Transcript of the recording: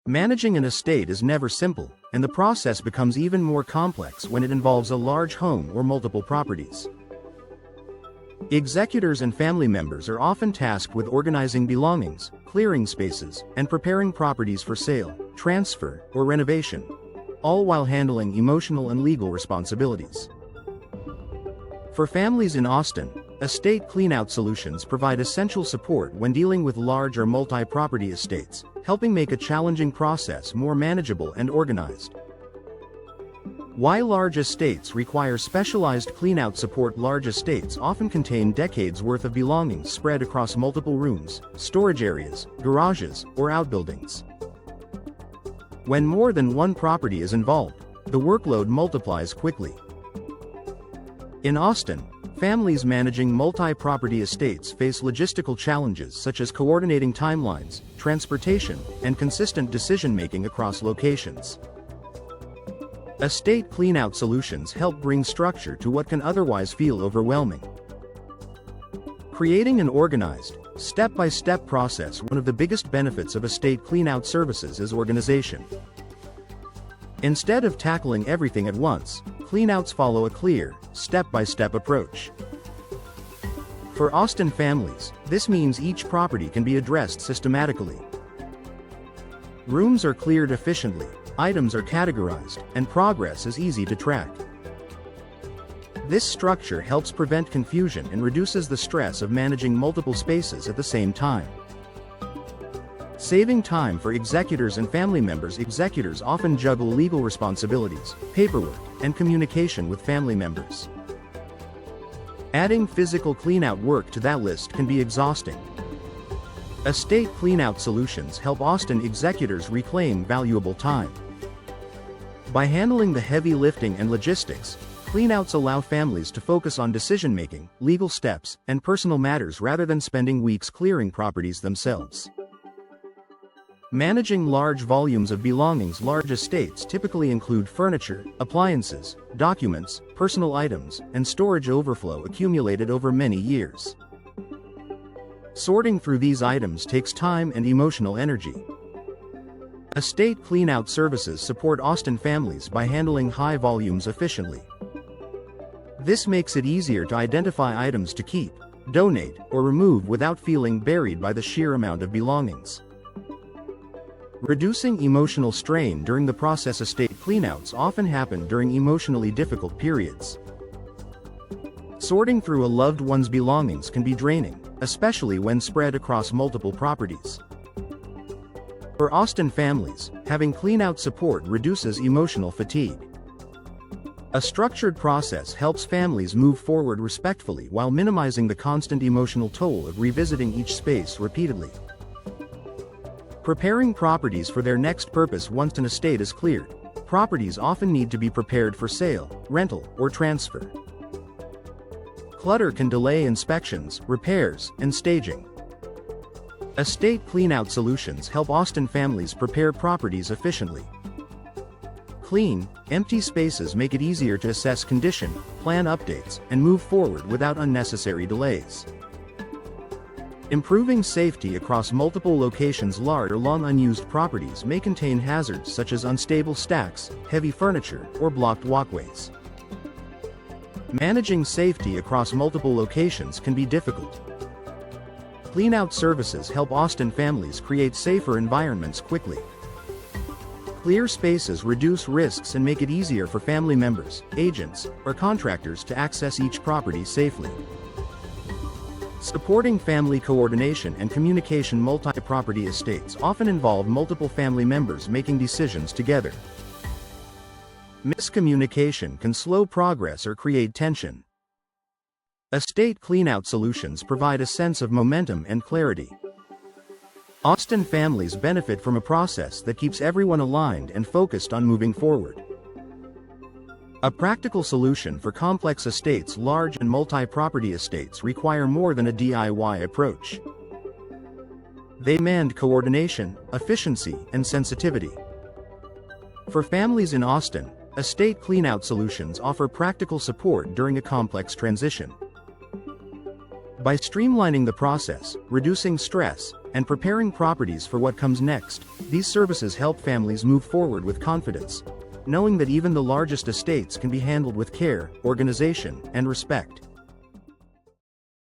Managing an estate is never simple, and the process becomes even more complex when it involves a large home or multiple properties. Executors and family members are often tasked with organizing belongings, clearing spaces, and preparing properties for sale, transfer, or renovation, all while handling emotional and legal responsibilities. For families in Austin, Estate Cleanout Solutions provide essential support when dealing with large or multi-property estates, helping make a challenging process more manageable and organized. Why large estates require specialized cleanout support? Large estates often contain decades' worth of belongings spread across multiple rooms, storage areas, garages, or outbuildings. When more than one property is involved, the workload multiplies quickly. In Austin, families managing multi-property estates face logistical challenges such as coordinating timelines, transportation, and consistent decision-making across locations. Estate Cleanout Solutions help bring structure to what can otherwise feel overwhelming. Creating an organized, step-by-step process. One of the biggest benefits of estate cleanout services is organization. Instead of tackling everything at once, cleanouts follow a clear, step-by-step approach. For Austin families, this means each property can be addressed systematically. Rooms are cleared efficiently, items are categorized, and progress is easy to track. This structure helps prevent confusion and reduces the stress of managing multiple spaces at the same time. Saving time for executors and family members. Executors often juggle legal responsibilities, paperwork, and communication with family members. Adding physical cleanout work to that list can be exhausting. Estate Cleanout Solutions help Austin executors reclaim valuable time. By handling the heavy lifting and logistics, cleanouts allow families to focus on decision-making, legal steps, and personal matters rather than spending weeks clearing properties themselves. Managing large volumes of belongings. Large estates typically include furniture, appliances, documents, personal items, and storage overflow accumulated over many years. Sorting through these items takes time and emotional energy. Estate Cleanout Services support Austin families by handling high volumes efficiently. This makes it easier to identify items to keep, donate, or remove without feeling buried by the sheer amount of belongings. Reducing emotional strain during the process. Estate cleanouts often happen during emotionally difficult periods. Sorting through a loved one's belongings can be draining, especially when spread across multiple properties. For Austin families, having cleanout support reduces emotional fatigue. A structured process helps families move forward respectfully while minimizing the constant emotional toll of revisiting each space repeatedly. Preparing properties for their next purpose. Once an estate is cleared, properties often need to be prepared for sale, rental, or transfer. Clutter can delay inspections, repairs, and staging. Estate Cleanout Solutions help Austin families prepare properties efficiently. Clean, empty spaces make it easier to assess condition, plan updates, and move forward without unnecessary delays. Improving safety across multiple locations. Large or long unused properties may contain hazards such as unstable stacks, heavy furniture, or blocked walkways. Managing safety across multiple locations can be difficult. Cleanout services help Austin families create safer environments quickly. Clear spaces reduce risks and make it easier for family members, agents, or contractors to access each property safely. Supporting family coordination and communication. Multi-property estates often involve multiple family members making decisions together. Miscommunication can slow progress or create tension. Estate Cleanout Solutions provide a sense of momentum and clarity. Austin families benefit from a process that keeps everyone aligned and focused on moving forward. A practical solution for complex estates. Large and multi-property estates require more than a DIY approach. They demand coordination, efficiency, and sensitivity. For families in Austin, Estate Cleanout Solutions offer practical support during a complex transition. By streamlining the process, reducing stress, and preparing properties for what comes next, these services help families move forward with confidence, knowing that even the largest estates can be handled with care, organization, and respect.